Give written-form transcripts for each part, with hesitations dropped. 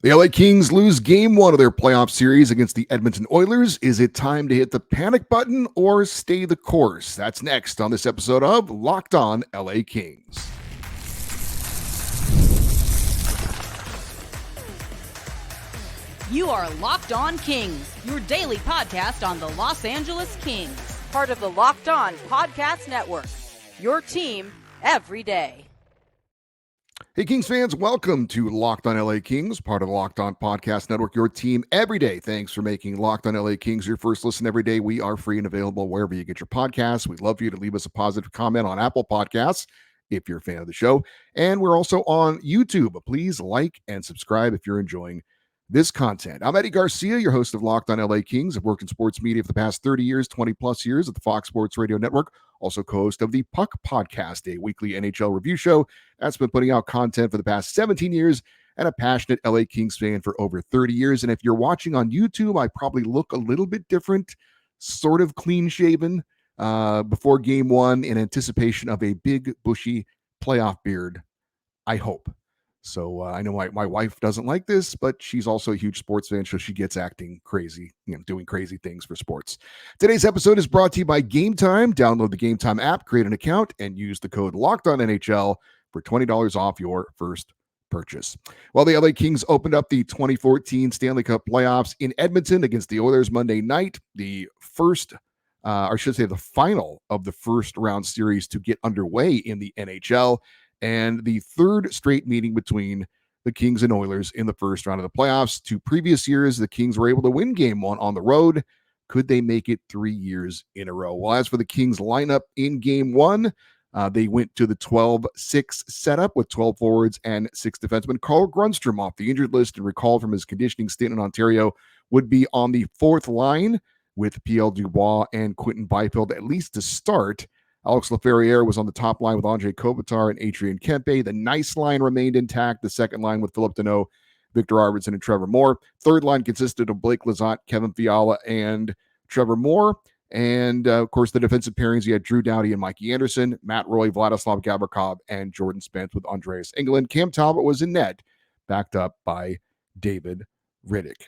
The LA Kings lose game one of their playoff series against the Edmonton Oilers. Is it time to hit the panic button or stay the course? That's next on this episode of Locked On LA Kings. You are Locked On Kings, your daily podcast on the Los Angeles Kings, part of the Locked On Podcast Network, your team every day. Hey, Kings fans, welcome to Locked On LA Kings, part of the Locked On Podcast Network, your team every day. Thanks for making Locked On LA Kings your first listen every day. We are free and available wherever you get your podcasts. We'd love for you to leave us a positive comment on Apple Podcasts if you're a fan of the show. And we're also on YouTube. Please like and subscribe if you're enjoying this content. I'm Eddie Garcia, your host of Locked On LA Kings. I've worked in sports media for the past 30 years, 20 plus years at the Fox Sports Radio Network. Also co-host of the Puck Podcast, a weekly NHL review show that's been putting out content for the past 17 years, and a passionate LA Kings fan for over 30 years. And if you're watching on YouTube, I probably look a little bit different, sort of clean-shaven before game one in anticipation of a big, bushy playoff beard, I hope. So I know my wife doesn't like this, but she's also a huge sports fan, so she gets acting crazy, doing crazy things for sports. Today's episode is brought to you by Gametime. Download the Gametime app, create an account, and use the code LOCKEDONNHL for $20 off your first purchase. Well, the LA Kings opened up the 2014 Stanley Cup playoffs in Edmonton against the Oilers Monday night, the first, or I should say the final of the first round series to get underway in the NHL, and the third straight meeting between the Kings and Oilers in the first round of the playoffs. 2 previous years, the Kings were able to win game one on the road. Could they make it 3 years in a row? Well, as for the Kings lineup in game one, they went to the 12-6 setup with 12 forwards and 6 defensemen. Carl Grundstrom off the injured list and recalled from his conditioning stint in Ontario would be on the fourth line with P.L. Dubois and Quentin Byfield, at least to start. Alex Laferriere was on the top line with Andre Kopitar and Adrian Kempe. The nice line remained intact. The second line with Philip Deneau, Victor Arvidsson, and Trevor Moore. Third line consisted of Blake Lizotte, Kevin Fiala, and Trevor Moore. And, of course, the defensive pairings, you had Drew Doughty and Mikey Anderson, Matt Roy, Vladislav Gavrikov, and Jordan Spence with Andreas Englund. Cam Talbot was in net, backed up by David Riddick.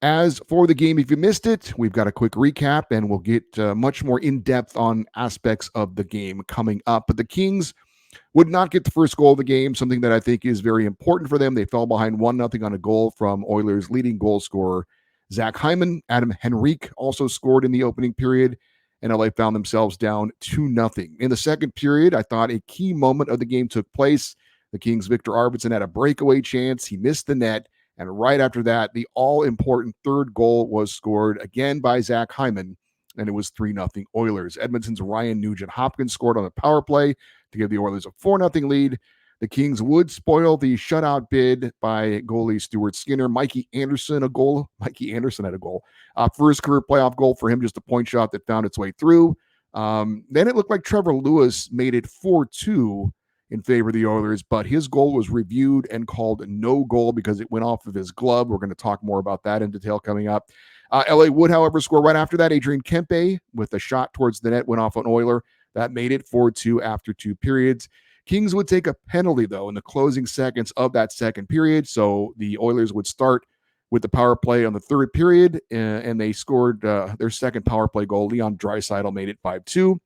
As for the game, if you missed it, we've got a quick recap, and we'll get much more in-depth on aspects of the game coming up. But the Kings would not get the first goal of the game, something that I think is very important for them. They fell behind 1-0 on a goal from Oilers' leading goal scorer, Zach Hyman. Adam Henrique also scored in the opening period, and LA found themselves down 2-0. In the second period, I thought a key moment of the game took place. The Kings' Victor Arvidsson had a breakaway chance. He missed the net. And right after that, the all-important third goal was scored again by Zach Hyman, and it was 3-0 Oilers. Edmonton's Ryan Nugent-Hopkins scored on the power play to give the Oilers a 4-0 lead. The Kings would spoil the shutout bid by goalie Stuart Skinner. Mikey Anderson had a goal. First career playoff goal for him, just a point shot that found its way through. Then it looked like Trevor Lewis made it 4-2 in favor of the Oilers, but his goal was reviewed and called no goal because it went off of his glove. We're going to talk more about that in detail coming up. LA would, however, score right after that. Adrian Kempe with a shot towards the net went off an Oiler. That made it 4-2 after 2 periods. Kings would take a penalty, though, in the closing seconds of that second period, so the Oilers would start with the power play on the third period, and they scored their second power play goal. Leon Draisaitl made it 5-2.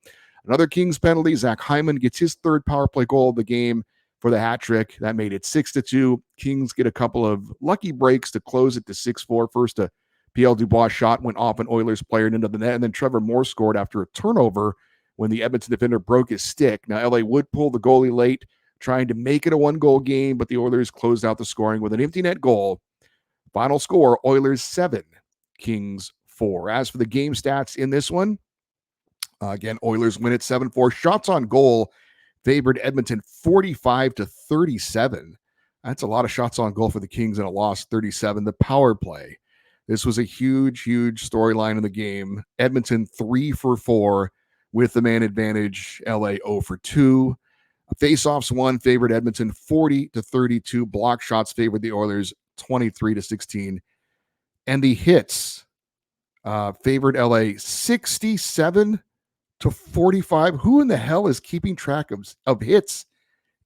Another Kings penalty. Zach Hyman gets his third power play goal of the game for the hat trick. That made it 6-2. Kings get a couple of lucky breaks to close it to 6-4. First, a P.L. Dubois shot went off an Oilers player into the net, and then Trevor Moore scored after a turnover when the Edmonton defender broke his stick. Now, LA would pull the goalie late, trying to make it a 1-goal game, but the Oilers closed out the scoring with an empty net goal. Final score, Oilers 7, Kings 4. As for the game stats in this one, again, Oilers win at 7-4. Shots on goal favored Edmonton 45-37. That's a lot of shots on goal for the Kings in a loss, 37. The power play. This was a huge storyline in the game. Edmonton 3 for 4 with the man advantage. LA 0 for 2. Faceoffs won favored Edmonton 40-32. Block shots favored the Oilers 23-16. And the hits favored LA 67-45. Who in the hell is keeping track of hits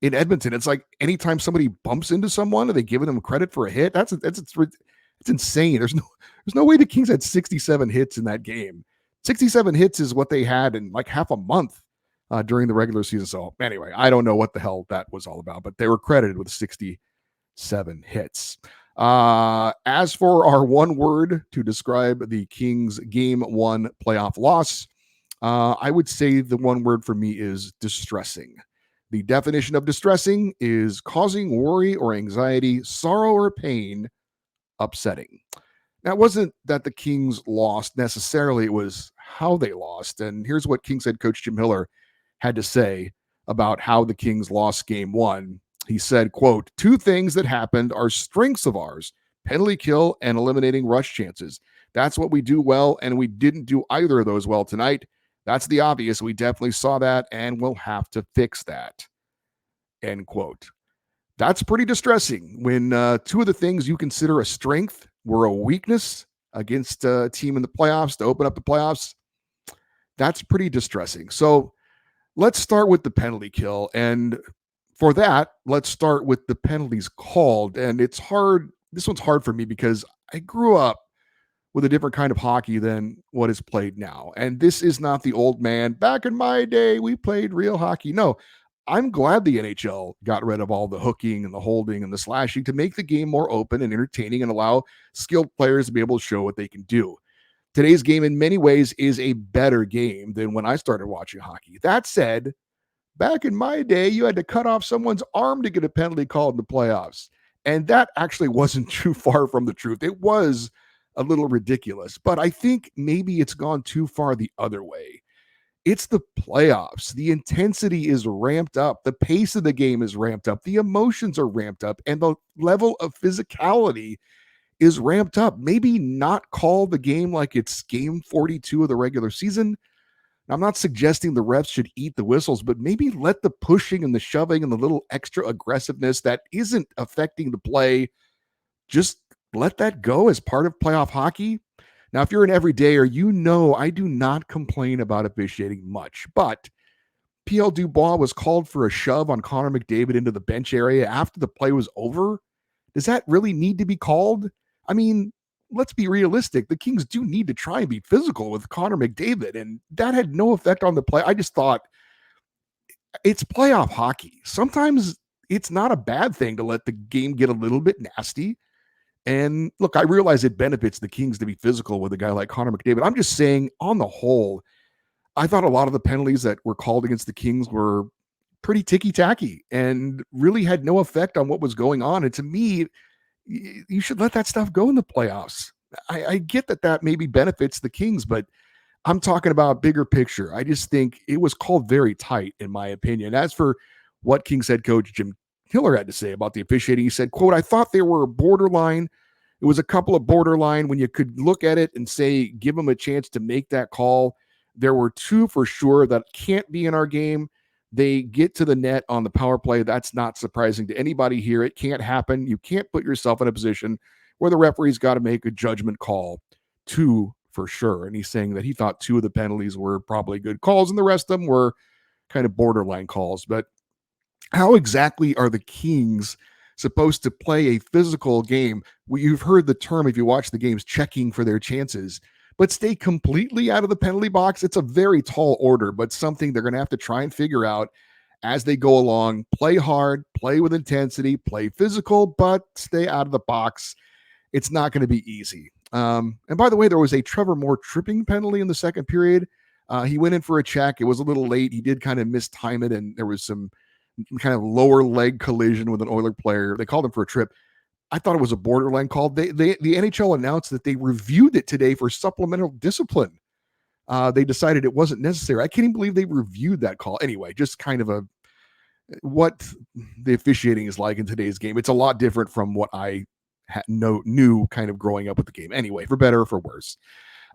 in Edmonton. It's like anytime somebody bumps into someone, are they giving them credit for a hit? It's insane. There's no way the Kings had 67 hits in that game. 67 hits is what they had in like half a month during the regular season. So anyway, I don't know what the hell that was all about, but they were credited with 67 hits. As for our one word to describe the Kings game 1 playoff loss, I would say the one word for me is distressing. The definition of distressing is causing worry or anxiety, sorrow or pain, upsetting. Now, it wasn't that the Kings lost necessarily, it was how they lost. And here's what Kings head coach Jim Hiller had to say about how the Kings lost game 1. He said, quote, "Two things that happened are strengths of ours, penalty kill and eliminating rush chances. That's what we do well, and we didn't do either of those well tonight. That's the obvious. We definitely saw that, and we'll have to fix that." End quote. That's pretty distressing when two of the things you consider a strength were a weakness against a team in the playoffs to open up the playoffs. That's pretty distressing. So let's start with the penalty kill. And for that, let's start with the penalties called. And it's hard. This one's hard for me because I grew up with a different kind of hockey than what is played now. And this is not the old man, back in my day, we played real hockey. No, I'm glad the NHL got rid of all the hooking and the holding and the slashing to make the game more open and entertaining and allow skilled players to be able to show what they can do. Today's game, in many ways, is a better game than when I started watching hockey. That said, back in my day, you had to cut off someone's arm to get a penalty called in the playoffs. And that actually wasn't too far from the truth. It was a little ridiculous, but I think maybe it's gone too far the other way. It's the playoffs. The intensity is ramped up. The pace of the game is ramped up. The emotions are ramped up. And the level of physicality is ramped up. Maybe not call the game like it's game 42 of the regular season. I'm not suggesting the refs should eat the whistles, but maybe let the pushing and the shoving and the little extra aggressiveness that isn't affecting the play, just let that go as part of playoff hockey. Now, if you're an everydayer, you know I do not complain about officiating much, but PL Dubois was called for a shove on Connor McDavid into the bench area after the play was over. Does that really need to be called? I mean, let's be realistic. The Kings do need to try and be physical with Connor McDavid, and that had no effect on the play. I just thought it's playoff hockey. Sometimes it's not a bad thing to let the game get a little bit nasty. And look, I realize it benefits the Kings to be physical with a guy like Connor McDavid. I'm just saying, on the whole, I thought a lot of the penalties that were called against the Kings were pretty ticky-tacky and really had no effect on what was going on. And to me, you should let that stuff go in the playoffs. I get that maybe benefits the Kings, but I'm talking about bigger picture. I just think it was called very tight, in my opinion. As for what Kings head coach Jim Hiller had to say about the officiating, he said, quote, "I thought they were borderline. It was a couple of borderline when you could look at it and say, give them a chance to make that call. There were two for sure that can't be in our game. They get to the net on the power play. That's not surprising to anybody here. It can't happen. You can't put yourself in a position where the referee's got to make a judgment call. Two for sure." And he's saying that he thought two of the penalties were probably good calls and the rest of them were kind of borderline calls. But how exactly are the Kings supposed to play a physical game? Well, you've heard the term, if you watch the games, checking for their chances, but stay completely out of the penalty box. It's a very tall order, but something they're going to have to try and figure out as they go along. Play hard, play with intensity, play physical, but stay out of the box. It's not going to be easy. And by the way, there was a Trevor Moore tripping penalty in the second period. He went in for a check. It was a little late. He did kind of mistime it, and there was some kind of lower leg collision with an Oiler player. They called him for a trip. I thought it was a borderline call. The NHL announced that they reviewed it today for supplemental discipline. They decided it wasn't necessary. I can't even believe they reviewed that call. Anyway, just kind of what the officiating is like in today's game. It's a lot different from what I knew kind of growing up with the game. Anyway, for better or for worse.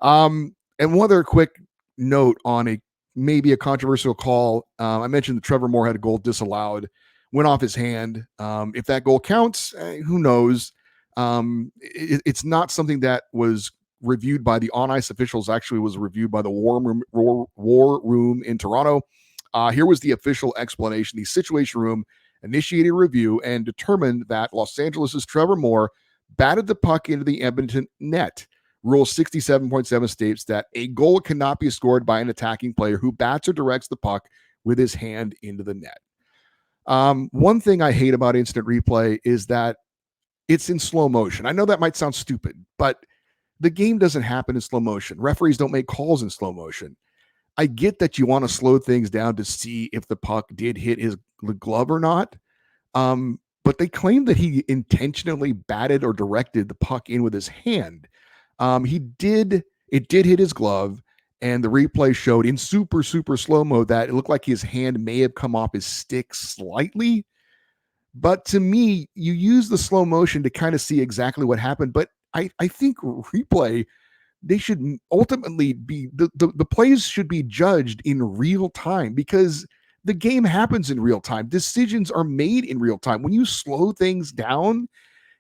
And one other quick note on maybe a controversial call. I mentioned that Trevor Moore had a goal disallowed, went off his hand. If that goal counts, who knows? It's not something that was reviewed by the on-ice officials. Actually, was reviewed by the war room in Toronto. Here was the official explanation. The Situation Room initiated a review and determined that Los Angeles' Trevor Moore batted the puck into the Edmonton net. Rule 67.7 states that a goal cannot be scored by an attacking player who bats or directs the puck with his hand into the net. One thing I hate about instant replay is that it's in slow motion. I know that might sound stupid, but the game doesn't happen in slow motion. Referees don't make calls in slow motion. I get that you want to slow things down to see if the puck did hit his glove or not. But they claim that he intentionally batted or directed the puck in with his hand. It did hit his glove, and the replay showed in super slow-mo that it looked like his hand may have come off his stick slightly. But to me, you use the slow motion to kind of see exactly what happened. But I think replay, they should ultimately be the plays should be judged in real time, because the game happens in real time. Decisions are made in real time. When you slow things down,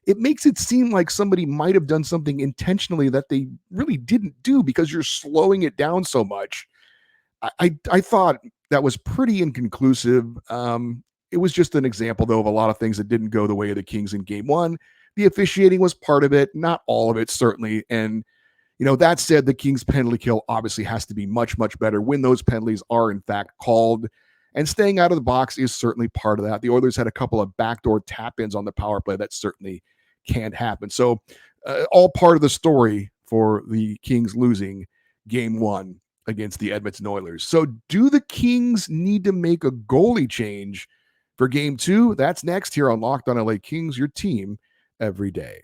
it makes it seem like somebody might have done something intentionally that they really didn't do, because you're slowing it down so much. I thought that was pretty inconclusive. It was just an example, though, of a lot of things that didn't go the way of the Kings in game one. The officiating was part of it, not all of it, certainly. And, that said, the Kings penalty kill obviously has to be much better when those penalties are, in fact, called. And staying out of the box is certainly part of that. The Oilers had a couple of backdoor tap-ins on the power play that certainly can't happen. So all part of the story for the Kings losing game one against the Edmonton Oilers. So do the Kings need to make a goalie change for game two? That's next here on Locked On LA Kings, your team every day.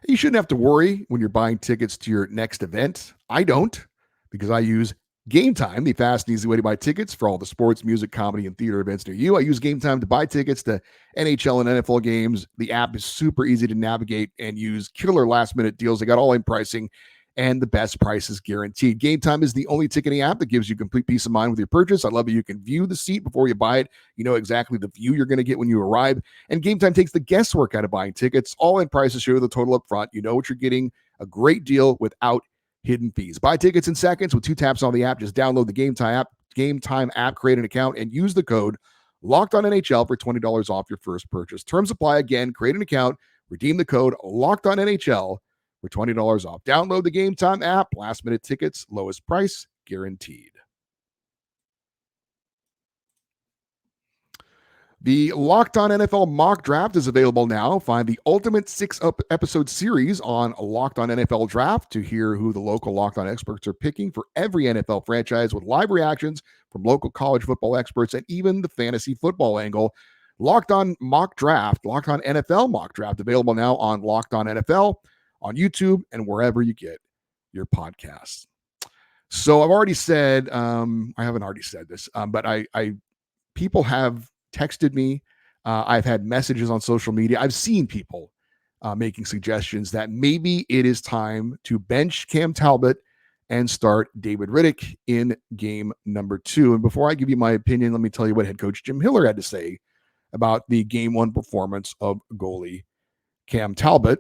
You shouldn't have to worry when you're buying tickets to your next event. I don't, because I use Gametime, the fast and easy way to buy tickets for all the sports, music, comedy, and theater events near you. I use Gametime to buy tickets to NHL and NFL games. The app is super easy to navigate and use killer last-minute deals. They got all-in pricing, and the best price is guaranteed. Gametime is the only ticketing app that gives you complete peace of mind with your purchase. I love that you can view the seat before you buy it. You know exactly the view you're going to get when you arrive. And Gametime takes the guesswork out of buying tickets. All-in prices show you the total up front. You know what you're getting. A great deal without hidden fees. Buy tickets in seconds with 2 taps on the app. Just download the Gametime app, create an account, and use the code LOCKEDONNHL for $20 off your first purchase. Terms apply. Again, create an account, redeem the code LOCKEDONNHL for $20 off. Download the Gametime app. Last minute tickets, lowest price guaranteed. The Locked On NFL mock draft is available now. Find the ultimate 6-episode series on Locked On NFL Draft to hear who the local Locked On experts are picking for every NFL franchise, with live reactions from local college football experts and even the fantasy football angle. Locked On Mock Draft, Locked On NFL Mock Draft, available now on Locked On NFL, on YouTube, and wherever you get your podcasts. So I've already said, I haven't already said this, but people have texted me. I've had messages on social media. I've seen people making suggestions that maybe it is time to bench Cam Talbot and start David Riddick in game number 2. And before I give you my opinion, let me tell you what head coach Jim Hiller had to say about the game 1 performance of goalie Cam Talbot.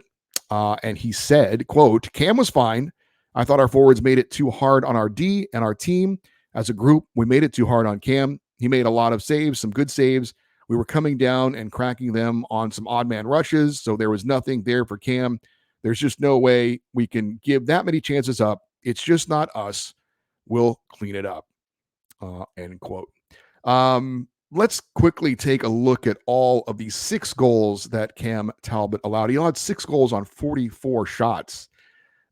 And he said, quote, "Cam was fine. I thought our forwards made it too hard on our D and our team. As a group, we made it too hard on Cam. He made a lot of saves, some good saves. We were coming down and cracking them on some odd man rushes, so there was nothing there for Cam. There's just no way we can give that many chances up. It's just not us. We'll clean it up." End quote. Let's quickly take a look at all of these 6 goals that Cam Talbot allowed. He allowed 6 goals on 44 shots.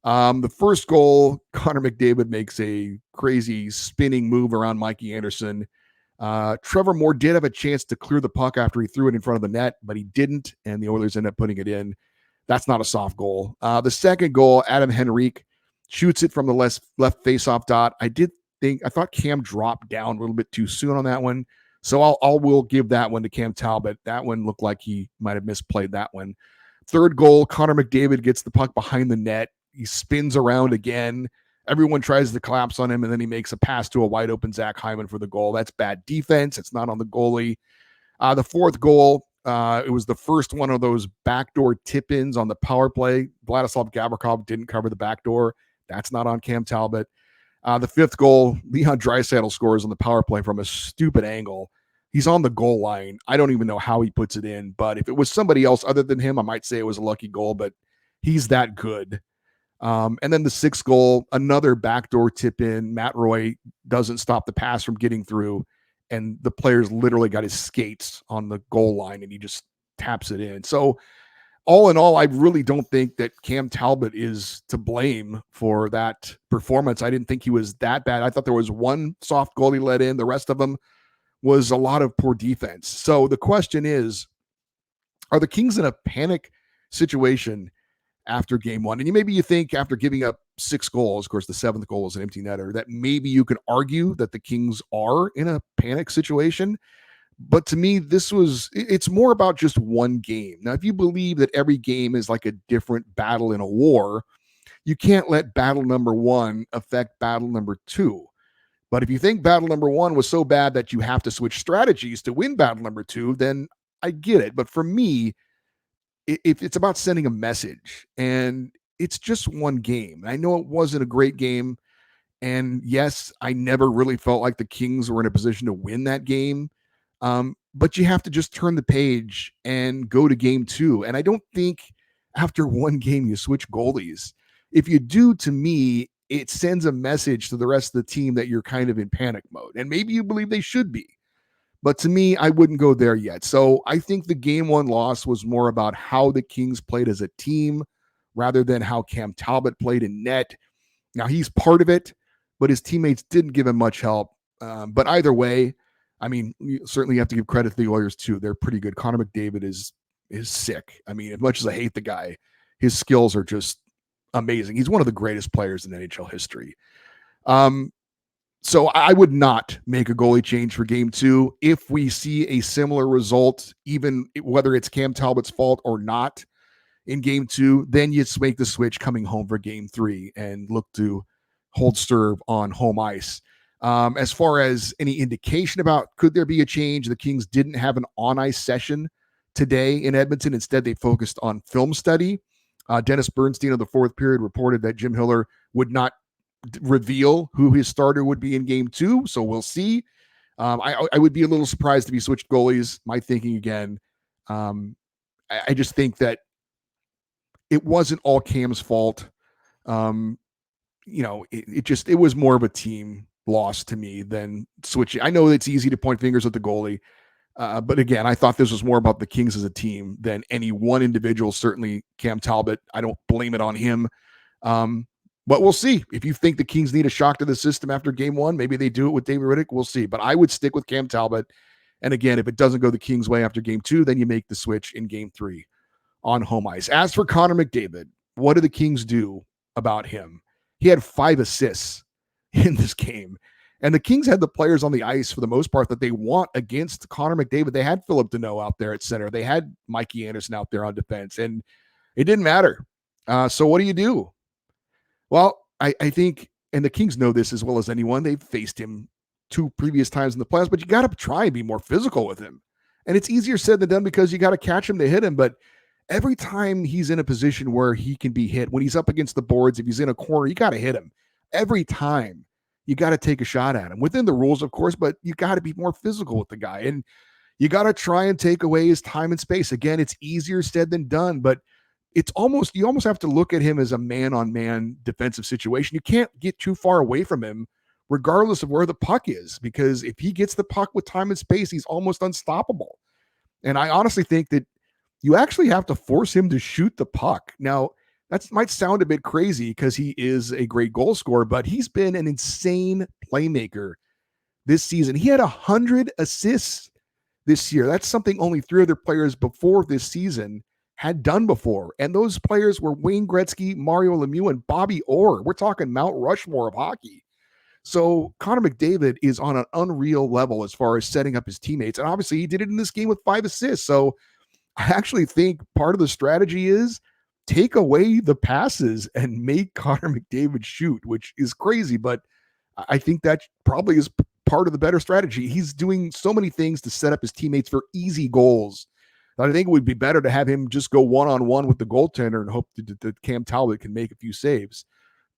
The first goal, Connor McDavid makes a crazy spinning move around Mikey Anderson. Trevor Moore did have a chance to clear the puck after he threw it in front of the net, but he didn't, and the Oilers ended up putting it in. That's not a soft goal. The second goal, Adam Henrique shoots it from the left faceoff dot. I thought Cam dropped down a little bit too soon on that one, so will give that one to Cam Talbot. That one looked like he might have misplayed that one. Third goal, Connor McDavid gets the puck behind the net. He spins around again. Everyone tries to collapse on him, and then he makes a pass to a wide-open Zach Hyman for the goal. That's bad defense. It's not on the goalie. The fourth goal, it was the first one of those backdoor tip-ins on the power play. Vladislav Gavrikov didn't cover the backdoor. That's not on Cam Talbot. The fifth goal, Leon Draisaitl scores on the power play from a stupid angle. He's on the goal line. I don't even know how he puts it in, but if it was somebody else other than him, I might say it was a lucky goal, but he's that good. And then the sixth goal, another backdoor tip in. Matt Roy doesn't stop the pass from getting through, and the player's literally got his skates on the goal line, and he just taps it in. So all in all, I really don't think that Cam Talbot is to blame for that performance. I didn't think he was that bad. I thought there was one soft goal he let in. The rest of them was a lot of poor defense. So the question is, are the Kings in a panic situation after game one? And maybe you think after giving up 6 goals, of course, the 7th goal was an empty netter, that maybe you can argue that the Kings are in a panic situation. But to me, it's more about just one game. Now, if you believe that every game is like a different battle in a war, you can't let battle number 1 affect battle number 2. But if you think battle number 1 was so bad that you have to switch strategies to win battle number 2, then I get it. But for me, it's about sending a message, and it's just one game. I know it wasn't a great game, and yes, I never really felt like the Kings were in a position to win that game. But you have to just turn the page and go to game 2. And I don't think after one game you switch goalies. If you do, to me, it sends a message to the rest of the team that you're kind of in panic mode. And maybe you believe they should be. But to me, I wouldn't go there yet. So I think the game 1 loss was more about how the Kings played as a team rather than how Cam Talbot played in net. Now, he's part of it, but his teammates didn't give him much help. But either way, I mean, you certainly have to give credit to the Oilers too. They're pretty good. Connor McDavid is sick. I mean, as much as I hate the guy, his skills are just amazing. He's one of the greatest players in NHL history. So I would not make a goalie change for game 2. If we see a similar result, even whether it's Cam Talbot's fault or not in game 2, then you make the switch coming home for game 3 and look to hold serve on home ice. As far as any indication about could there be a change, the Kings didn't have an on-ice session today in Edmonton. Instead, they focused on film study. Dennis Bernstein of the 4th period reported that Jim Hiller would not reveal who his starter would be in game 2, so we'll see. I would be a little surprised if he switched goalies. My thinking again, I just think that it wasn't all Cam's fault. It was more of a team loss to me than switching. I know it's easy to point fingers at the goalie, but again, I thought this was more about the Kings as a team than any one individual. Certainly Cam Talbot, I don't blame it on him. But we'll see. If you think the Kings need a shock to the system after game 1, maybe they do it with David Rittich. We'll see. But I would stick with Cam Talbot. And again, if it doesn't go the Kings' way after game 2, then you make the switch in game 3 on home ice. As for Connor McDavid, what do the Kings do about him? He had 5 assists in this game. And the Kings had the players on the ice for the most part that they want against Connor McDavid. They had Philip Deneau out there at center. They had Mikey Anderson out there on defense. And it didn't matter. So what do? Well, I think, and the Kings know this as well as anyone, they've faced him 2 previous times in the playoffs, but you got to try and be more physical with him. And it's easier said than done because you got to catch him to hit him. But every time he's in a position where he can be hit, when he's up against the boards, if he's in a corner, you got to hit him. Every time you got to take a shot at him within the rules, of course, but you got to be more physical with the guy. And you got to try and take away his time and space. Again, it's easier said than done, but you almost have to look at him as a man-on-man defensive situation. You can't get too far away from him regardless of where the puck is, because if he gets the puck with time and space, he's almost unstoppable. And I honestly think that you actually have to force him to shoot the puck. Now, that might sound a bit crazy because he is a great goal scorer, but he's been an insane playmaker this season. He had 100 assists this year. That's something only 3 other players before this season had done before. And those players were Wayne Gretzky, Mario Lemieux, and Bobby Orr. We're talking Mount Rushmore of hockey. So Connor McDavid is on an unreal level as far as setting up his teammates. And obviously he did it in this game with 5 assists. So I actually think part of the strategy is take away the passes and make Connor McDavid shoot, which is crazy. But I think that probably is part of the better strategy. He's doing so many things to set up his teammates for easy goals. I think it would be better to have him just go one-on-one with the goaltender and hope that Cam Talbot can make a few saves.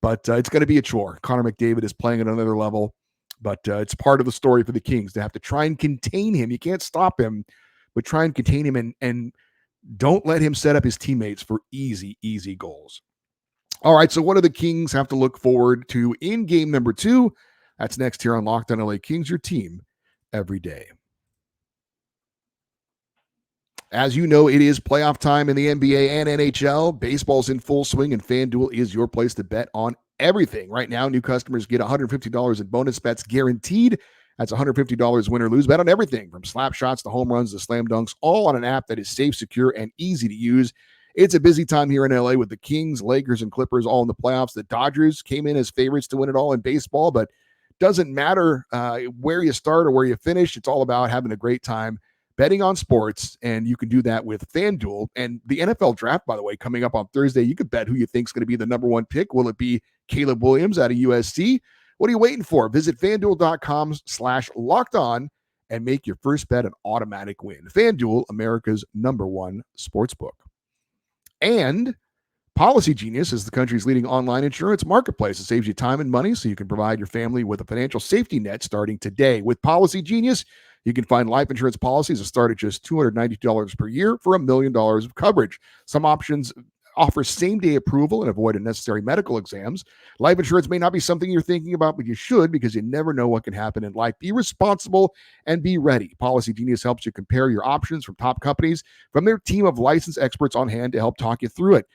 But it's going to be a chore. Connor McDavid is playing at another level, but it's part of the story for the Kings to have to try and contain him. You can't stop him, but try and contain him and don't let him set up his teammates for easy goals. All right, so what do the Kings have to look forward to in game number 2? That's next here on Locked On LA Kings, your team every day. As you know, it is playoff time in the NBA and NHL. Baseball's in full swing, and FanDuel is your place to bet on everything. Right now, new customers get $150 in bonus bets guaranteed. That's $150 win or lose. Bet on everything from slap shots to home runs to slam dunks, all on an app that is safe, secure, and easy to use. It's a busy time here in LA with the Kings, Lakers, and Clippers all in the playoffs. The Dodgers came in as favorites to win it all in baseball, but doesn't matter where you start or where you finish. It's all about having a great time betting on sports, and you can do that with FanDuel. And the NFL draft, by the way, coming up on Thursday, you could bet who you think is going to be the number one pick. Will it be Caleb Williams out of USC? What are you waiting for? Visit FanDuel.com/lockedon and make your first bet an automatic win. FanDuel, America's number one sportsbook. And Policygenius is the country's leading online insurance marketplace. It saves you time and money so you can provide your family with a financial safety net starting today. With Policygenius, you can find life insurance policies that start at just $292 per year for $1 million of coverage. Some options offer same-day approval and avoid unnecessary medical exams. Life insurance may not be something you're thinking about, but you should, because you never know what can happen in life. Be responsible and be ready. Policygenius helps you compare your options from top companies from their team of licensed experts on hand to help talk you through it.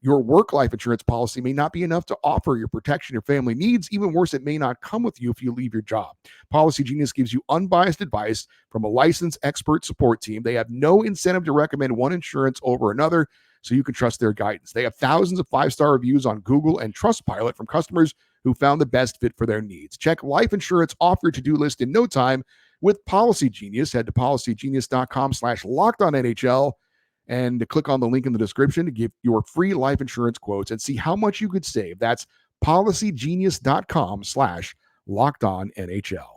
Your work life insurance policy may not be enough to offer your protection your family needs. Even worse, it may not come with you if you leave your job. Policygenius gives you unbiased advice from a licensed expert support team. They have no incentive to recommend one insurance over another, so you can trust their guidance. They have thousands of 5-star reviews on Google and Trustpilot from customers who found the best fit for their needs. Check life insurance off your to-do list in no time with Policygenius. Head to policygenius.com/lockedonnhl and click on the link in the description to get your free life insurance quotes and see how much you could save. That's policygenius.com/lockedonnhl.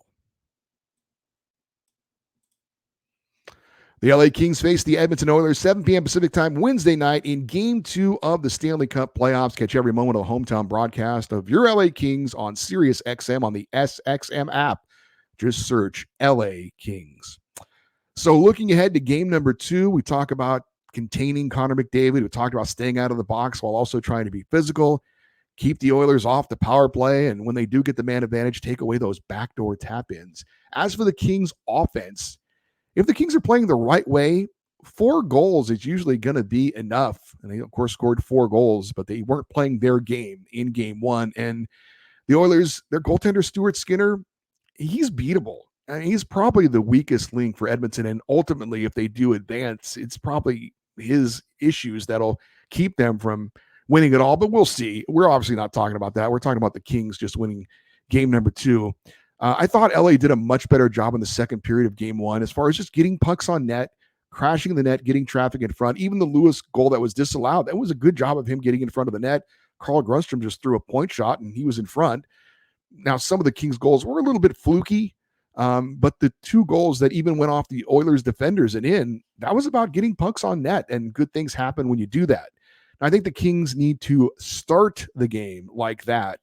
The LA Kings face the Edmonton Oilers 7 p.m. Pacific time Wednesday night in Game 2 of the Stanley Cup playoffs. Catch every moment of the hometown broadcast of your LA Kings on SiriusXM on the SXM app. Just search LA Kings. So looking ahead to game number 2, we talk about containing Connor McDavid. We talked about staying out of the box while also trying to be physical, keep the Oilers off the power play, and when they do get the man advantage, take away those backdoor tap-ins. As for the Kings' offense, if the Kings are playing the right way, 4 goals is usually going to be enough. And they, of course, scored 4 goals, but they weren't playing their game in game 1. And the Oilers, their goaltender, Stuart Skinner, he's beatable. I mean, he's probably the weakest link for Edmonton. And ultimately, if they do advance, it's probably his issues that'll keep them from winning it all. But we'll see. We're obviously not talking about that. We're talking about the Kings just winning game number 2. I thought LA did a much better job in the second period of game 1 as far as just getting pucks on net, crashing the net, getting traffic in front. Even the Lewis goal that was disallowed, that was a good job of him getting in front of the net. Carl Grundstrom just threw a point shot and he was in front. Now, some of the Kings goals were a little bit fluky, but the 2 goals that even went off the Oilers defenders and in, that was about getting pucks on net, and good things happen when you do that. And I think the Kings need to start the game like that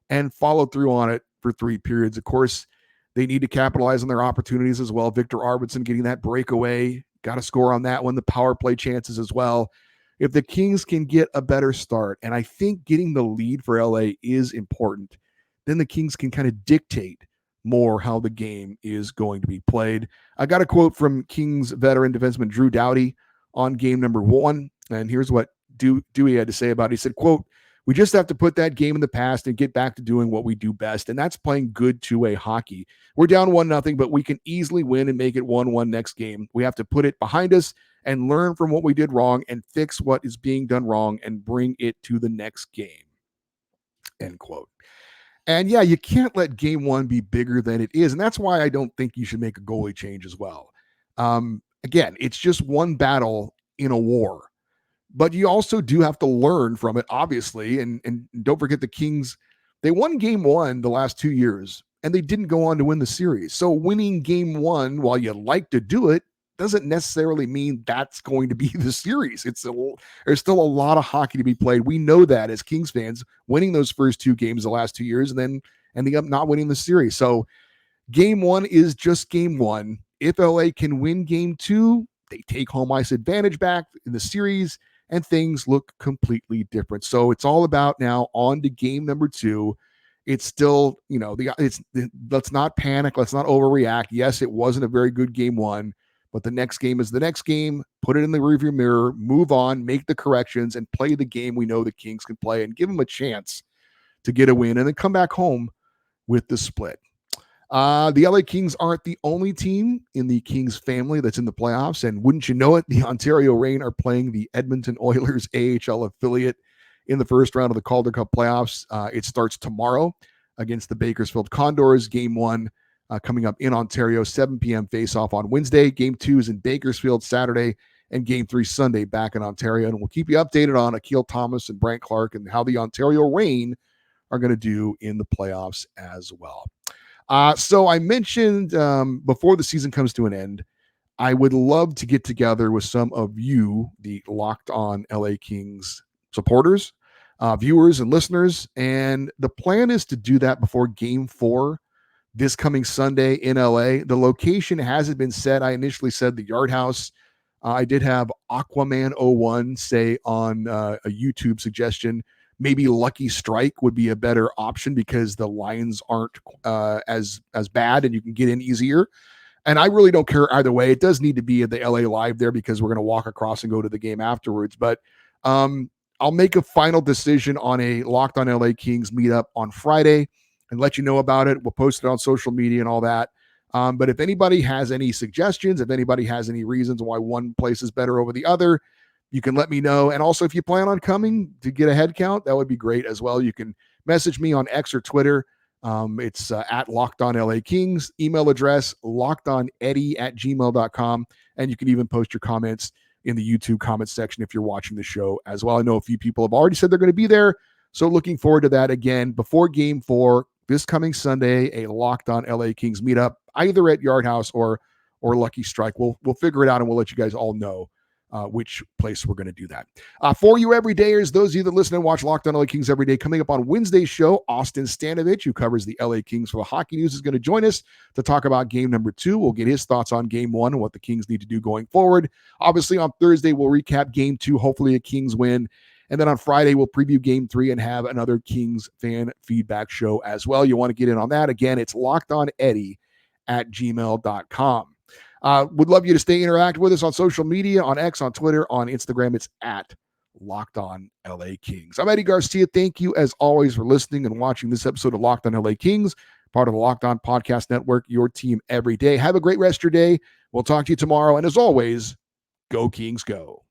and follow through on it for 3 periods. Of course, they need to capitalize on their opportunities as well. Victor Arvidsson getting that breakaway, got to score on that one, the power play chances as well. If the Kings can get a better start, and I think getting the lead for LA is important, then the Kings can kind of dictate more how the game is going to be played. I got a quote from Kings veteran defenseman Drew Doughty on game number 1, and here's what Dewey had to say about it. He said, quote, "We just have to put that game in the past and get back to doing what we do best, and that's playing good two-way hockey. We're down 1-0, but we can easily win and make it 1-1 next game. We have to put it behind us and learn from what we did wrong and fix what is being done wrong and bring it to the next game." End quote. And yeah, you can't let game 1 be bigger than it is, and that's why I don't think you should make a goalie change as well. Again, it's just one battle in a war. But you also do have to learn from it, obviously. And don't forget the Kings, they won game 1 the last 2 years, and they didn't go on to win the series. So winning game 1, while you like to do it, doesn't necessarily mean that's going to be the series. There's still a lot of hockey to be played. We know that as Kings fans, winning those first 2 games the last 2 years and then ending up not winning the series. So game 1 is just game 1. If LA can win game 2, they take home ice advantage back in the series and things look completely different. So it's all about now on to game number 2. It's still, let's not panic. Let's not overreact. Yes, it wasn't a very good game 1, but the next game is the next game. Put it in the rearview mirror, move on, make the corrections, and play the game we know the Kings can play and give them a chance to get a win and then come back home with the split. The LA Kings aren't the only team in the Kings family that's in the playoffs. And wouldn't you know it, the Ontario Reign are playing the Edmonton Oilers AHL affiliate in the first round of the Calder Cup playoffs. It starts tomorrow against the Bakersfield Condors. Game 1 coming up in Ontario, 7 p.m. face-off on Wednesday. Game 2 is in Bakersfield Saturday, and Game 3 Sunday back in Ontario. And we'll keep you updated on Akil Thomas and Brant Clark and how the Ontario Reign are going to do in the playoffs as well. So I mentioned before the season comes to an end, I would love to get together with some of you, the Locked On LA Kings supporters, viewers, and listeners. And the plan is to do that before Game 4 this coming Sunday in LA. The location hasn't been set. I initially said the Yard House. I did have Aquaman01 say on a YouTube suggestion, maybe Lucky Strike would be a better option because the lines aren't as bad and you can get in easier. And I really don't care either way. It does need to be at the LA Live there because we're going to walk across and go to the game afterwards. But I'll make a final decision on a Locked On LA Kings meetup on Friday and let you know about it. We'll post it on social media and all that. But if anybody has any suggestions, if anybody has any reasons why one place is better over the other, you can let me know. And also, if you plan on coming to get a head count, that would be great as well. You can message me on X or Twitter. It's at Locked On LA Kings. Email address, lockedoneddie@gmail.com. And you can even post your comments in the YouTube comments section if you're watching the show as well. I know a few people have already said they're going to be there. So looking forward to that again before Game 4 this coming Sunday, a Locked On LA Kings meetup, either at Yard House or Lucky Strike. We'll figure it out and we'll let you guys all know which place we're going to do that. For you everydayers, those of you that listen and watch Locked On LA Kings every day, coming up on Wednesday's show, Austin Stanovich, who covers the LA Kings for the Hockey News, is going to join us to talk about game number 2. We'll get his thoughts on game 1 and what the Kings need to do going forward. Obviously, on Thursday, we'll recap game 2, hopefully a Kings win. And then on Friday, we'll preview game 3 and have another Kings fan feedback show as well. You want to get in on that. Again, it's lockedoneddie@gmail.com. Would love you to stay interactive with us on social media, on X, on Twitter, on Instagram. It's at Locked On LA Kings. I'm Eddie Garcia. Thank you, as always, for listening and watching this episode of Locked On LA Kings, part of the Locked On Podcast Network, your team every day. Have a great rest of your day. We'll talk to you tomorrow. And as always, go Kings, go.